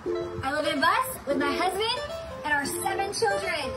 I live in a bus with my husband and our 7 children.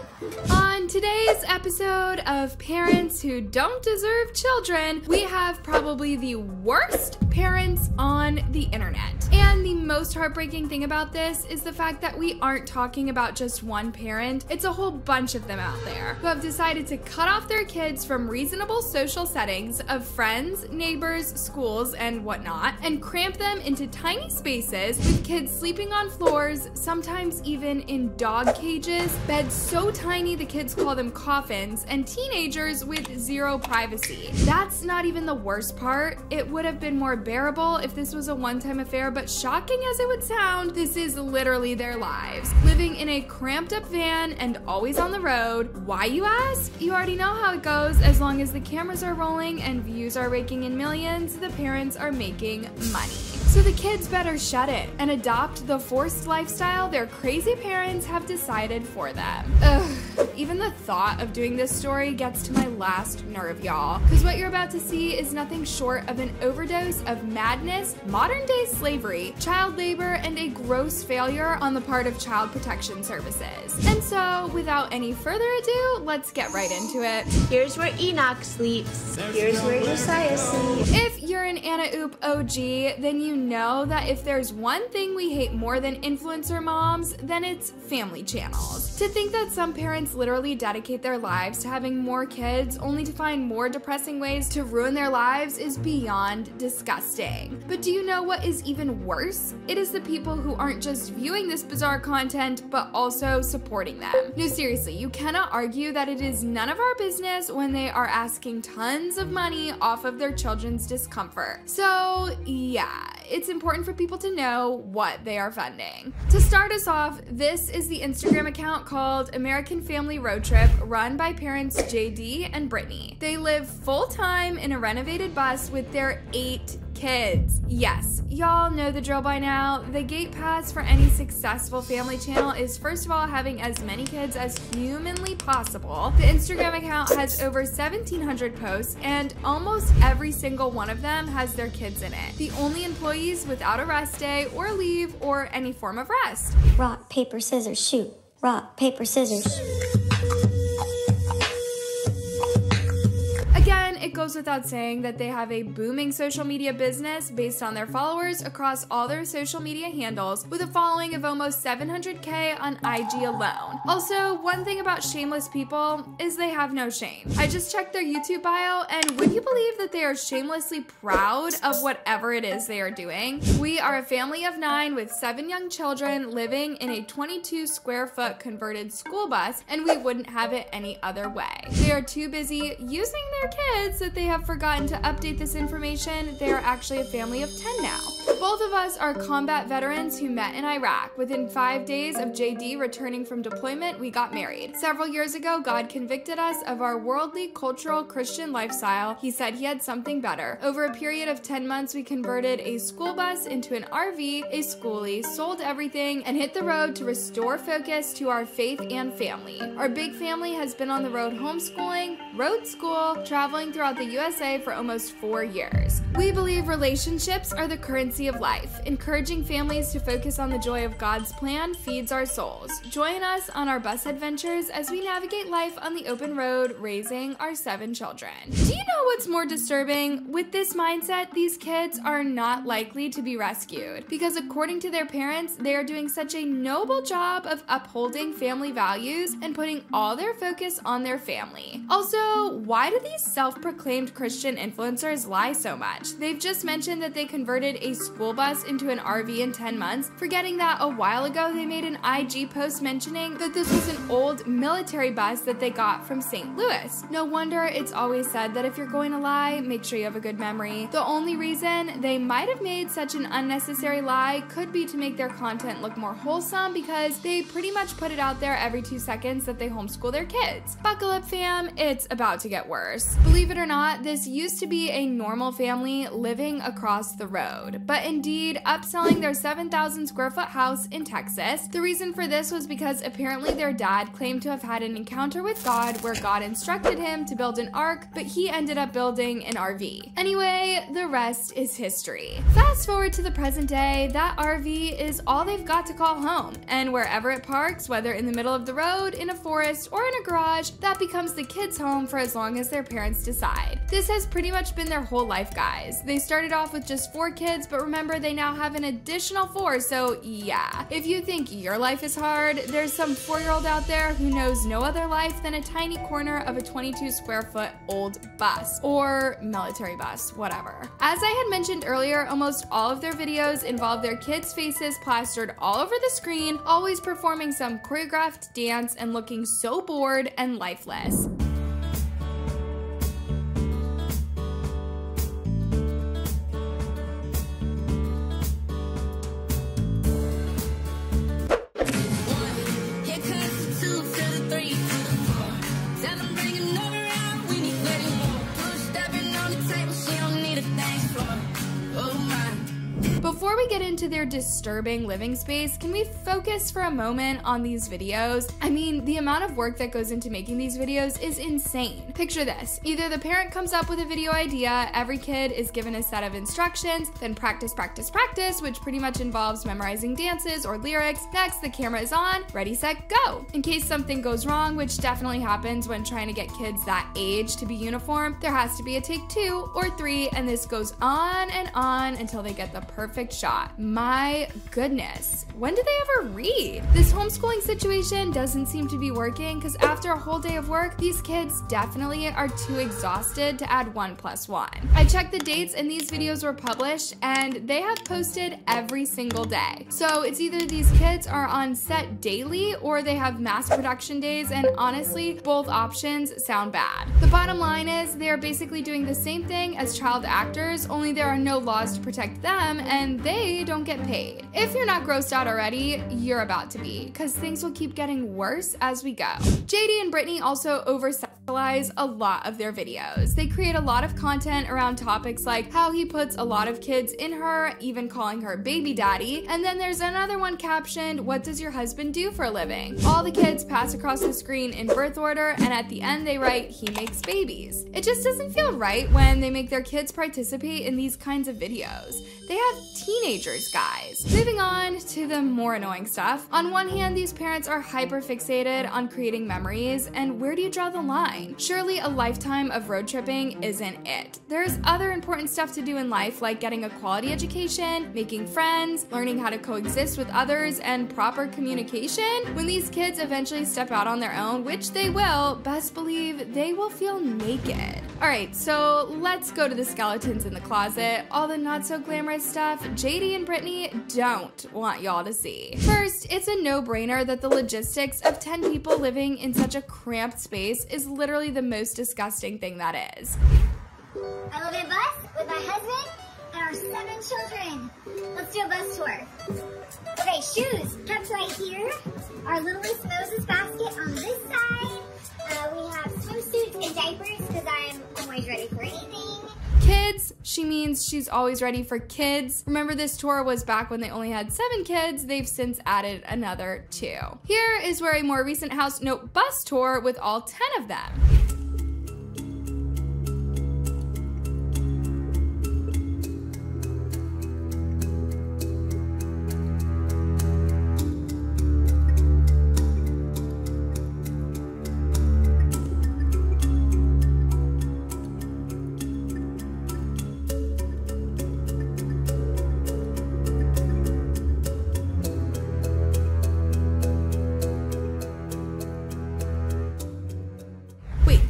On today's episode of Parents Who Don't Deserve Children, we have probably the worst parents on the internet. And the most heartbreaking thing about this is the fact that we aren't talking about just one parent. It's a whole bunch of them out there who have decided to cut off their kids from reasonable social settings of friends, neighbors, schools, and whatnot, and cramp them into tiny spaces with kids sleeping on floors, sometimes even in dog cages, beds so tiny the kids call them coffins, and teenagers with zero privacy. That's not even the worst part. It would have been more bearable if this was a one-time affair, but shocking as it would sound, this is literally their lives. Living in a cramped-up van and always on the road. Why, you ask? You already know how it goes. As long as the cameras are rolling and views are raking in millions, the parents are making money. So the kids better shut it and adopt the forced lifestyle their crazy parents have decided for them. Ugh. Even the thought of doing this story gets to my last nerve, y'all. Because what you're about to see is nothing short of an overdose of madness, modern-day slavery, child labor, and a gross failure on the part of Child Protection Services. And so, without any further ado, let's get right into it. Here's where Enoch sleeps. Here's where Josiah sleeps. If you're an Anna Oop OG, then you know that if there's one thing we hate more than influencer moms, then it's family channels. To think that some parents literally dedicate their lives to having more kids only to find more depressing ways to ruin their lives is beyond disgusting. But do you know what is even worse? It is the people who aren't just viewing this bizarre content, but also supporting them. No, seriously, you cannot argue that it is none of our business when they are asking tons of money off of their children's discomfort. So yeah, it's important for people to know what they are funding. To start us off, this is the Instagram account called American Family Road Trip, run by parents JD and Brittany. They live full-time in a renovated bus with their 8 kids. Yes, y'all know the drill by now. The gate pass for any successful family channel is first of all having as many kids as humanly possible. The Instagram account has over 1,700 posts and almost every single one of them has their kids in it. The only employees without a rest day or leave or any form of rest. Rock, paper, scissors, shoot. Rock, paper, scissors. Again, it goes without saying that they have a booming social media business based on their followers across all their social media handles with a following of almost 700K on IG alone. Also, one thing about shameless people is they have no shame. I just checked their YouTube bio and would you believe that they are shamelessly proud of whatever it is they are doing? We are a family of 9 with 7 young children living in a 22 square foot converted school bus, and we wouldn't have it any other way. They are too busy using their kids that they have forgotten to update this information. They are actually a family of 10 now. Both of us are combat veterans who met in Iraq. Within 5 days of JD returning from deployment, we got married. Several years ago, God convicted us of our worldly, cultural, Christian lifestyle. He said he had something better. Over a period of 10 months, we converted a school bus into an RV, a schoolie, sold everything, and hit the road to restore focus to our faith and family. Our big family has been on the road homeschooling, road school, traveling throughout the USA for almost 4 years. We believe relationships are the currency of life. Encouraging families to focus on the joy of God's plan feeds our souls. Join us on our bus adventures as we navigate life on the open road, raising our 7 children. Do you know what's more disturbing? With this mindset, these kids are not likely to be rescued because according to their parents, they are doing such a noble job of upholding family values and putting all their focus on their family. Also, why do these self-proclaimed Christian influencers lie so much? They've just mentioned that they converted a school bus into an RV in 10 months, forgetting that a while ago they made an IG post mentioning that this was an old military bus that they got from St. Louis. No wonder it's always said that if you're going to lie, make sure you have a good memory. The only reason they might have made such an unnecessary lie could be to make their content look more wholesome because they pretty much put it out there every 2 seconds that they homeschool their kids. Buckle up, fam, it's about to get worse. Believe it or not, this used to be a normal family living across the road, but indeed upselling their 7,000 square foot house in Texas. The reason for this was because apparently their dad claimed to have had an encounter with God where God instructed him to build an ark, but he ended up building an RV. Anyway, the rest is history. Fast forward to the present day, that RV is all they've got to call home, and wherever it parks, whether in the middle of the road, in a forest, or in a garage, that becomes the kids' home for as long as their parents decide. This has pretty much been their whole life, guys. They started off with just 4 kids, but remember they now have an additional 4, so yeah. If you think your life is hard, there's some 4-year-old out there who knows no other life than a tiny corner of a 22 square foot old bus, or military bus, whatever. As I had mentioned earlier, almost all of their videos involve their kids' faces plastered all over the screen, always performing some choreographed dance and looking so bored and lifeless. Before we get into their disturbing living space, can we focus for a moment on these videos? I mean, the amount of work that goes into making these videos is insane. Picture this. Either the parent comes up with a video idea, every kid is given a set of instructions, then practice, practice, practice, which pretty much involves memorizing dances or lyrics. Next, the camera is on, ready, set, go. In case something goes wrong, which definitely happens when trying to get kids that age to be uniform, there has to be a take 2 or 3, and this goes on and on until they get the perfect shot. My goodness, when did they ever read? This homeschooling situation doesn't seem to be working because after a whole day of work, these kids definitely are too exhausted to add 1 + 1. I checked the dates and these videos were published and they have posted every single day. So it's either these kids are on set daily or they have mass production days, and honestly, both options sound bad. The bottom line is they are basically doing the same thing as child actors, only there are no laws to protect them and they don't get paid. If you're not grossed out already, you're about to be, because things will keep getting worse as we go. JD and Brittany also oversexualize a lot of their videos. They create a lot of content around topics like how he puts a lot of kids in her, even calling her baby daddy, and then there's another one captioned, "What does your husband do for a living?" All the kids pass across the screen in birth order, and at the end they write, "He makes babies." It just doesn't feel right when they make their kids participate in these kinds of videos. They have teenagers, guys. Moving on to the more annoying stuff. On one hand, these parents are hyper fixated on creating memories, and where do you draw the line? Surely a lifetime of road tripping isn't it. There's other important stuff to do in life, like getting a quality education, making friends, learning how to coexist with others, and proper communication. When these kids eventually step out on their own, which they will, best believe they will feel naked. Alright, so let's go to the skeletons in the closet, all the not so glamorous stuff JD and Brittany don't want y'all to see. First, it's a no-brainer that the logistics of 10 people living in such a cramped space is literally the most disgusting thing that is. I live in a bus with my husband and our 7 children. Let's do a bus tour. Okay, shoes kept right here. Our littlest Moses basket on this side. We have swimsuits and diapers because I'm always ready for anything. Kids, she means she's always ready for kids. Remember, this tour was back when they only had 7 kids. They've since added another 2. Here is where a more recent house note bus tour with all 10 of them.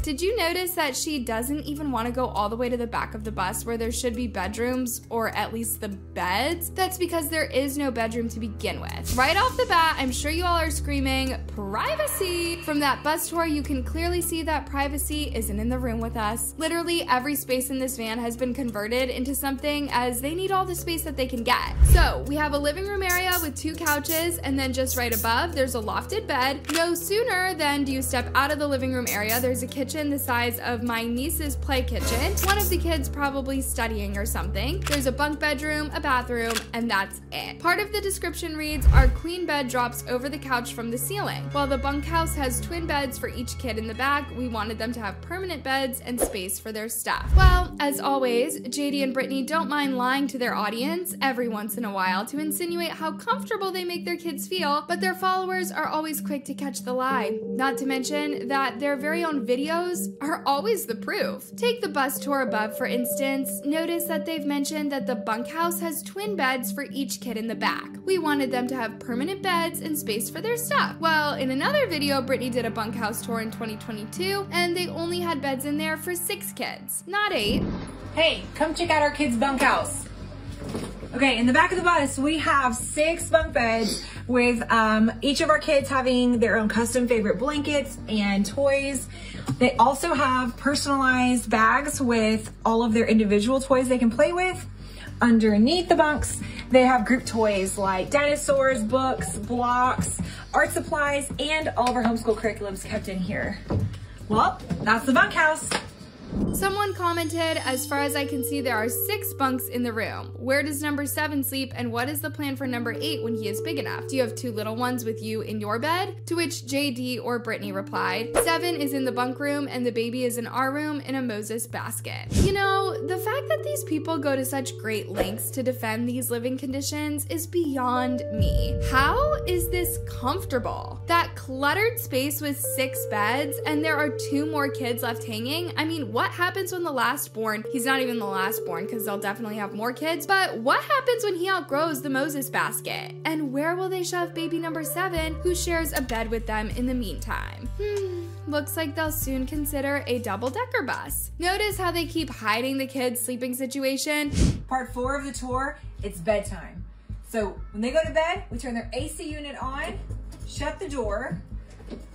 Did you notice that she doesn't even want to go all the way to the back of the bus where there should be bedrooms, or at least the beds? That's because there is no bedroom to begin with. Right off the bat, I'm sure you all are screaming, privacy! From that bus tour, you can clearly see that privacy isn't in the room with us. Literally every space in this van has been converted into something, as they need all the space that they can get. So we have a living room area with 2 couches, and then just right above, there's a lofted bed. No sooner than do you step out of the living room area, there's a kitchen kitchen the size of my niece's play kitchen. One of the kids probably studying or something. There's a bunk bedroom, a bathroom, and that's it. Part of the description reads, our queen bed drops over the couch from the ceiling. While the bunkhouse has twin beds for each kid in the back, we wanted them to have permanent beds and space for their stuff. Well, as always, JD and Brittany don't mind lying to their audience every once in a while to insinuate how comfortable they make their kids feel, but their followers are always quick to catch the lie. Not to mention that their very own videos are always the proof. Take the bus tour above, for instance. Notice that they've mentioned that the bunkhouse has twin beds for each kid in the back. We wanted them to have permanent beds and space for their stuff. Well, in another video, Brittany did a bunkhouse tour in 2022, and they only had beds in there for 6 kids, not 8. Hey, come check out our kids' bunkhouse. Okay, in the back of the bus, we have 6 bunk beds with each of our kids having their own custom favorite blankets and toys. They also have personalized bags with all of their individual toys they can play with. Underneath the bunks, they have group toys like dinosaurs, books, blocks, art supplies, and all of our homeschool curriculums kept in here. Well, that's the bunkhouse. Someone commented, as far as I can see, there are 6 bunks in the room. Where does number 7 sleep, and what is the plan for number 8 when he is big enough? Do you have 2 little ones with you in your bed? To which JD or Brittany replied, 7 is in the bunk room, and the baby is in our room in a Moses basket. You know, the fact that these people go to such great lengths to defend these living conditions is beyond me. How is this comfortable? That cluttered space with 6 beds, and there are 2 more kids left hanging? I mean, what happens when the last born, he's not even the last born because they'll definitely have more kids, but what happens when he outgrows the Moses basket? And where will they shove baby number 7 who shares a bed with them in the meantime? Looks like they'll soon consider a double-decker bus. Notice how they keep hiding the kids' sleeping situation? Part 4 of the tour, it's bedtime. So when they go to bed, we turn their AC unit on, shut the door,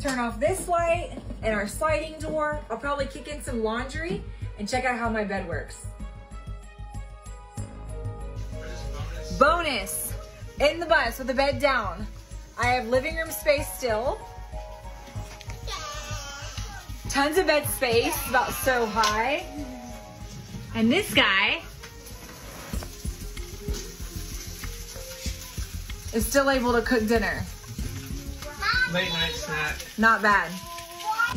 turn off this light and our sliding door. I'll probably kick in some laundry and check out how my bed works. Bonus, in the bus with the bed down. I have living room space still. Tons of bed space, about so high. And this guy is still able to cook dinner. Late night snack. Not bad.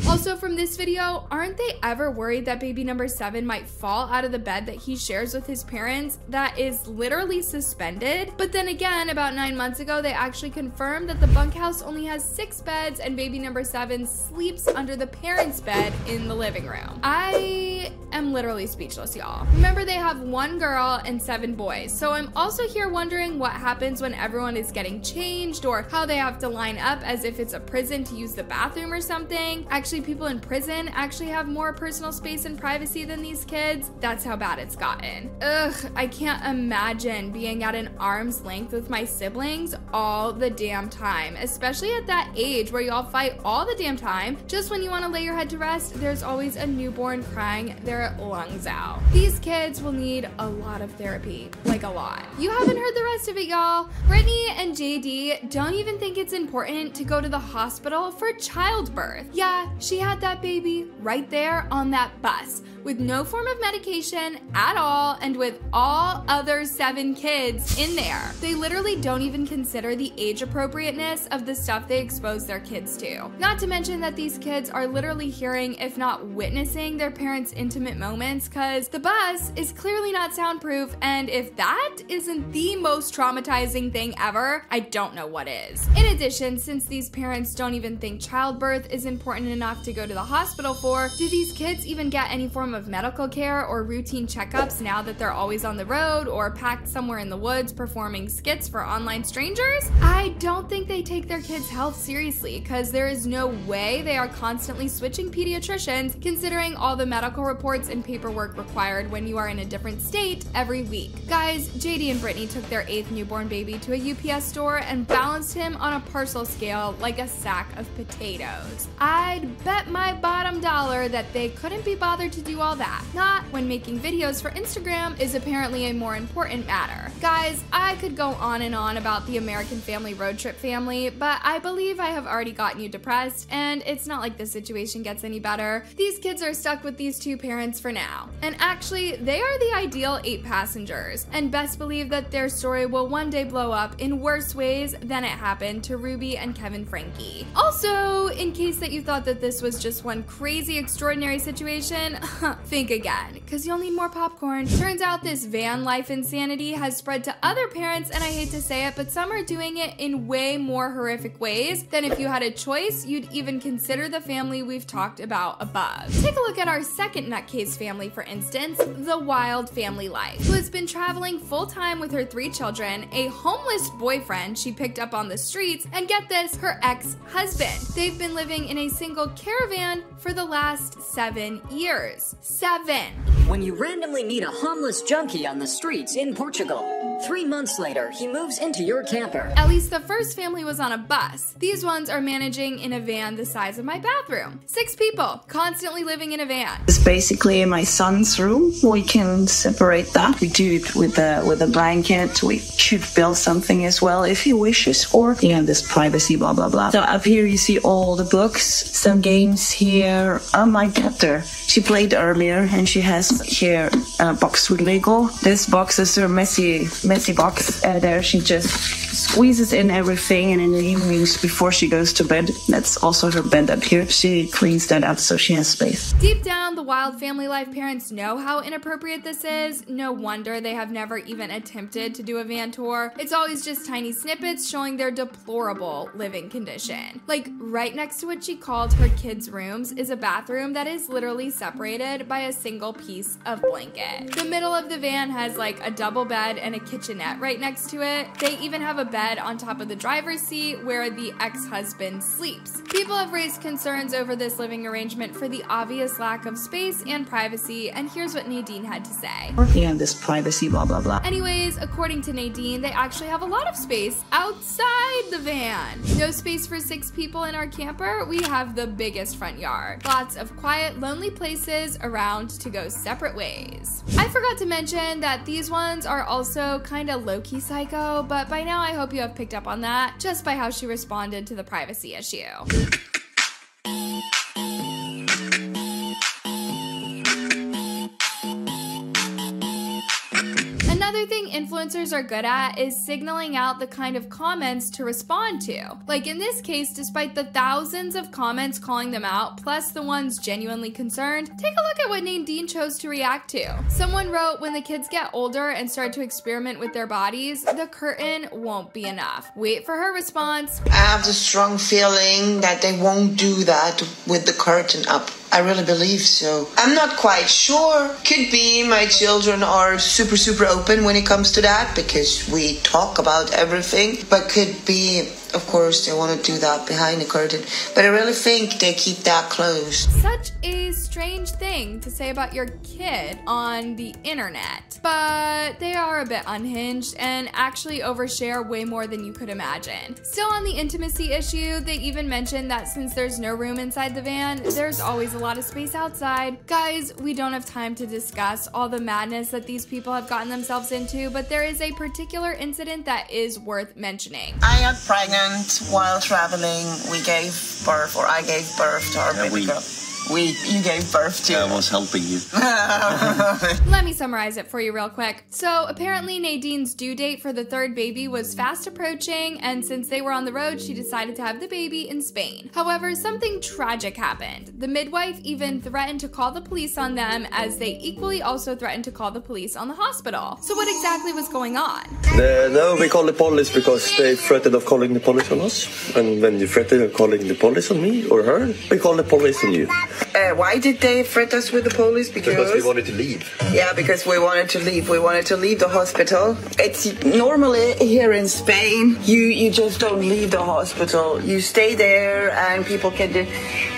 Also from this video, aren't they ever worried that baby number 7 might fall out of the bed that he shares with his parents that is literally suspended? But then again, about 9 months ago, they actually confirmed that the bunkhouse only has 6 beds and baby number 7 sleeps under the parents' bed in the living room. I am literally speechless, y'all. Remember, they have 1 girl and 7 boys. So I'm also here wondering what happens when everyone is getting changed or how they have to line up as if it's a prison to use the bathroom or something. Actually, people in prison actually have more personal space and privacy than these kids. That's how bad it's gotten. Ugh, I can't imagine being at an arm's length with my siblings all the damn time, especially at that age where y'all fight all the damn time. Just when you want to lay your head to rest, there's always a newborn crying their lungs out. These kids will need a lot of therapy, like a lot. You haven't heard the rest of it, y'all. Brittany and JD don't even think it's important to go to the hospital for childbirth. Yeah, she had that baby right there on that bus with no form of medication at all and with all other 7 kids in there. They literally don't even consider the age appropriateness of the stuff they expose their kids to. Not to mention that these kids are literally hearing, if not witnessing, their parents' intimate moments because the bus is clearly not soundproof, and if that isn't the most traumatizing thing ever, I don't know what is. In addition, since these parents don't even think childbirth is important enough to go to the hospital for, do these kids even get any form of medical care or routine checkups now that they're always on the road or packed somewhere in the woods performing skits for online strangers? I don't think they take their kids' health seriously because there is no way they are constantly switching pediatricians considering all the medical reports and paperwork required when you are in a different state every week. Guys, JD and Brittany took their 8th newborn baby to a UPS store and balanced him on a parcel scale like a sack of potatoes. I'd bet my bottom dollar that they couldn't be bothered to do do all that. Not when making videos for Instagram is apparently a more important matter. Guys, I could go on and on about the American Family road trip family, but I believe I have already gotten you depressed, and it's not like the situation gets any better. These kids are stuck with these two parents for now. And actually, they are the ideal 8 passengers, and best believe that their story will one day blow up in worse ways than it happened to Ruby and Kevin Frankie. Also, in case that you thought that this was just one crazy extraordinary situation, think again, because you'll need more popcorn. Turns out this van life insanity has spread to other parents, and I hate to say it, but some are doing it in way more horrific ways than if you had a choice, you'd even consider the family we've talked about above. Take a look at our second nutcase family, for instance, the Wild Family Life, who has been traveling full-time with her 3 children, a homeless boyfriend she picked up on the streets, and get this, her ex-husband. They've been living in a single caravan for the last 7 years. 7! When you randomly meet a homeless junkie on the streets in Portugal, 3 months later, he moves into your camper. At least the first family was on a bus. These ones are managing in a van the size of my bathroom. 6 people, constantly living in a van. It's basically my son's room. We can separate that. We do it with a blanket. We could build something as well if he wishes, or there's privacy, blah blah blah. So up here you see all the books, some games here. My daughter, she played earlier, and she has here a box with Lego. This box is her messy box. There she just squeezes in everything, and in the evenings before she goes to bed, that's also her bed up here, she cleans that up so she has space. Deep down, the Wild Family Life parents know how inappropriate this is. No wonder they have never even attempted to do a van tour. It's always just tiny snippets showing their deplorable living condition. Like, right next to what she called her kids' rooms is a bathroom that is literally separated by a single piece of blanket. The middle of the van has like a double bed and a kitchenette right next to it. They even have a bed on top of the driver's seat where the ex-husband sleeps. People have raised concerns over this living arrangement for the obvious lack of space and privacy, and here's what Nadine had to say. This privacy, blah blah blah. Anyways, according to Nadine, they actually have a lot of space outside the van. No space for 6 people in our camper. We have the biggest front yard. Lots of quiet, lonely places around to go separate ways. I forgot to mention that these ones are also kind of low-key psycho, but by now I hope you have picked up on that just by how she responded to the privacy issue. Another thing influencers are good at is signaling out the kind of comments to respond to. Like in this case, despite the thousands of comments calling them out, plus the ones genuinely concerned, take a look at what Nadine chose to react to. Someone wrote, when the kids get older and start to experiment with their bodies, the curtain won't be enough. Wait for her response. I have the strong feeling that they won't do that with the curtain up. I really believe so. I'm not quite sure. Could be my children are super open when it comes to that because we talk about everything. But could be, of course, they want to do that behind the curtain. But I really think they keep that closed. Such a strange thing to say about your kid on the internet. But they are a bit unhinged and actually overshare way more than you could imagine. Still on the intimacy issue, they even mentioned that since there's no room inside the van, there's always a lot of space outside. Guys, we don't have time to discuss all the madness that these people have gotten themselves into, but there is a particular incident that is worth mentioning. I got pregnant while traveling. We gave birth, or I gave birth to our baby girl. You gave birth to. I was helping you. Let me summarize it for you real quick. So apparently Nadine's due date for the 3rd baby was fast approaching, and since they were on the road, she decided to have the baby in Spain. However, something tragic happened. The midwife even threatened to call the police on them, as they equally also threatened to call the police on the hospital. So what exactly was going on? No, we call the police because they threatened of calling the police on us. And when you threaten of calling the police on me or her, we call the police on you. Why did they threaten us with the police? Because we wanted to leave. Yeah, because we wanted to leave. We wanted to leave the hospital. It's normally here in Spain, you just don't leave the hospital. You stay there and people can do,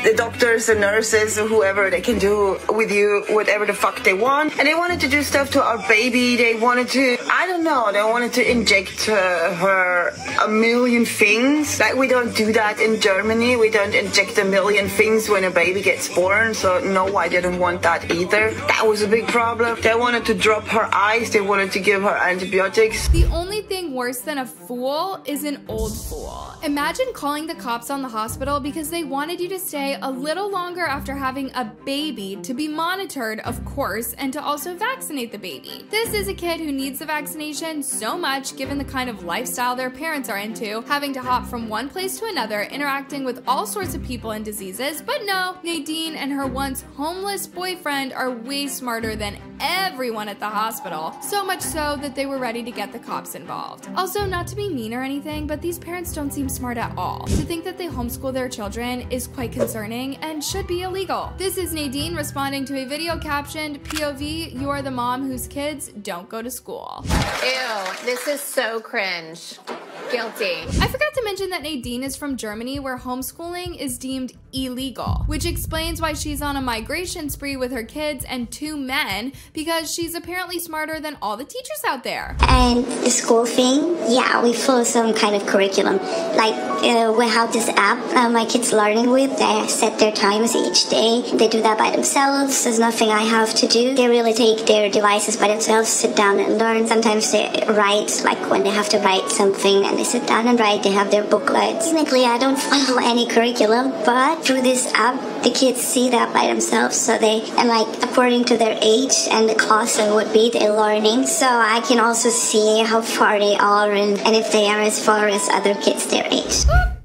the doctors and nurses or whoever, they can do with you whatever the fuck they want. And they wanted to do stuff to our baby. They wanted to, I don't know, they wanted to inject her a million things. Like we don't do that in Germany. We don't inject a million things when a baby gets born, so no, I didn't want that either. That was a big problem. They wanted to drop her ice, they wanted to give her antibiotics. The only thing worse than a fool is an old fool. Imagine calling the cops on the hospital because they wanted you to stay a little longer after having a baby, to be monitored, of course, and to also vaccinate the baby. This is a kid who needs the vaccination so much given the kind of lifestyle their parents are into, having to hop from one place to another, interacting with all sorts of people and diseases. But no, Nadine and her once homeless boyfriend are way smarter than everyone at the hospital, so much so that they were ready to get the cops involved. Also, not to be mean or anything, but these parents don't seem smart at all. To think that they homeschool their children is quite concerning and should be illegal. This is Nadine responding to a video captioned, "POV, you are the mom whose kids don't go to school." Ew, this is so cringe. Guilty. I forgot to mention that Nadine is from Germany, where homeschooling is deemed illegal, which explains why she's on a migration spree with her kids and 2 men, because she's apparently smarter than all the teachers out there. And the school thing, yeah, we follow some kind of curriculum. Like, we have this app my kids learning with. They set their times each day. They do that by themselves. There's nothing I have to do. They really take their devices by themselves, sit down and learn. Sometimes they write, like when they have to write something and they sit down and write, they have their booklets. Technically, I don't follow any curriculum, but through this app, the kids see that by themselves. So they, and like, according to their age and the class it would be, they're learning. So I can also see how far they are and if they are as far as other kids their age.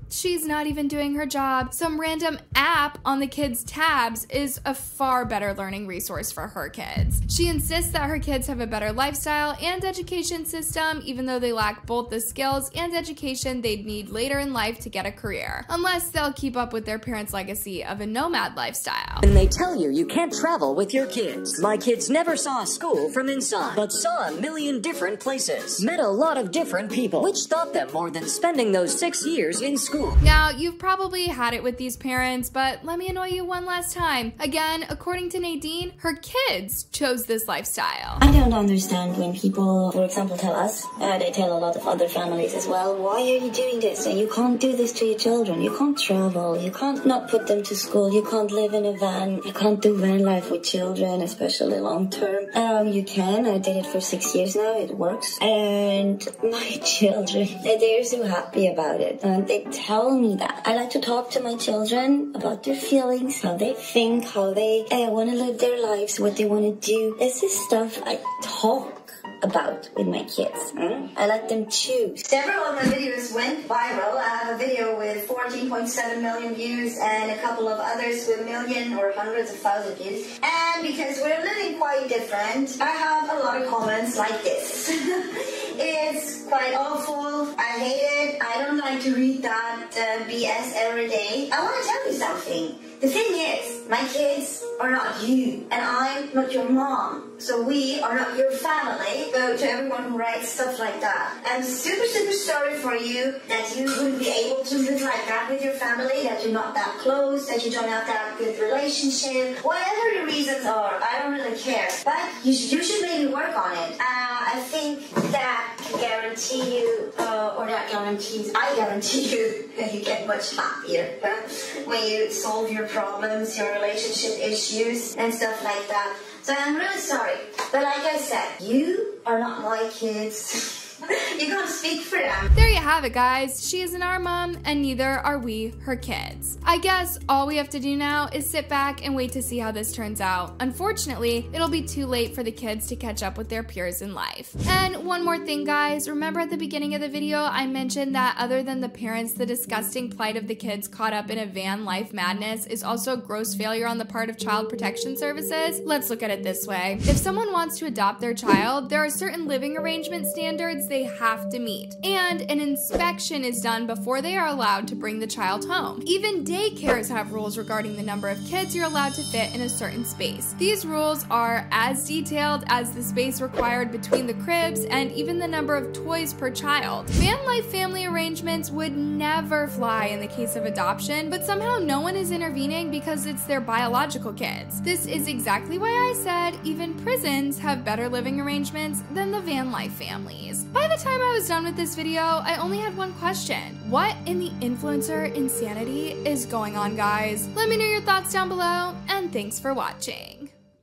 She's not even doing her job. Some random app on the kids' tabs is a far better learning resource for her kids. She insists that her kids have a better lifestyle and education system, even though they lack both the skills and education they'd need later in life to get a career, unless they'll keep up with their parents' legacy of a nomad lifestyle. And they tell you you can't travel with your kids. My kids never saw school from inside, but saw a million different places, met a lot of different people, which taught them more than spending those 6 years in school. Now, you've probably had it with these parents, but let me annoy you one last time. Again, according to Nadine, her kids chose this lifestyle. I don't understand when people, for example, tell us, they tell a lot of other families as well, why are you doing this? And you can't do this to your children. You can't travel. You can't not put them to school. You can't live in a van. You can't do van life with children, especially long term. You can. I did it for 6 years now. It works. And my children, they're so happy about it. And they tell me that. I like to talk to my children about their feelings, how they think, how they want to live their lives, what they want to do. This is stuff I talk about with my kids. I let them choose. Several of my videos went viral. I have a video with 14.7 million views and a couple of others with million or hundreds of thousand views. And because we're living quite different, I have a lot of comments like this. It's quite awful. I hate it. I don't like to read that BS every day. I want to tell you something. The thing is, my kids are not you, and I'm not your mom. So we are not your family. So to everyone who writes stuff like that, I'm super, super sorry for you that you wouldn't be able to live like that with your family, that you're not that close, that you don't have that good relationship. Whatever the reasons are, I don't really care. But you should maybe work on it. I think that can guarantee you, or that guarantees, I guarantee you, you get much happier when you solve your problems, your relationship issues, and stuff like that. So I'm really sorry. But like I said, you are not my kids. You can't speak for them. There you have it, guys. She isn't our mom, and neither are we her kids. I guess all we have to do now is sit back and wait to see how this turns out. Unfortunately, it'll be too late for the kids to catch up with their peers in life. And one more thing, guys. Remember at the beginning of the video, I mentioned that other than the parents, the disgusting plight of the kids caught up in a van life madness is also gross failure on the part of Child Protection Services? Let's look at it this way. If someone wants to adopt their child, there are certain living arrangement standards they have to meet, and an inspection is done before they are allowed to bring the child home. Even daycares have rules regarding the number of kids you're allowed to fit in a certain space. These rules are as detailed as the space required between the cribs and even the number of toys per child. Van life family arrangements would never fly in the case of adoption, but somehow no one is intervening because it's their biological kids. This is exactly why I said even prisons have better living arrangements than the van life families. By the time I was done with this video, I only had one question. What in the influencer insanity is going on, guys? Let me know your thoughts down below, and thanks for watching.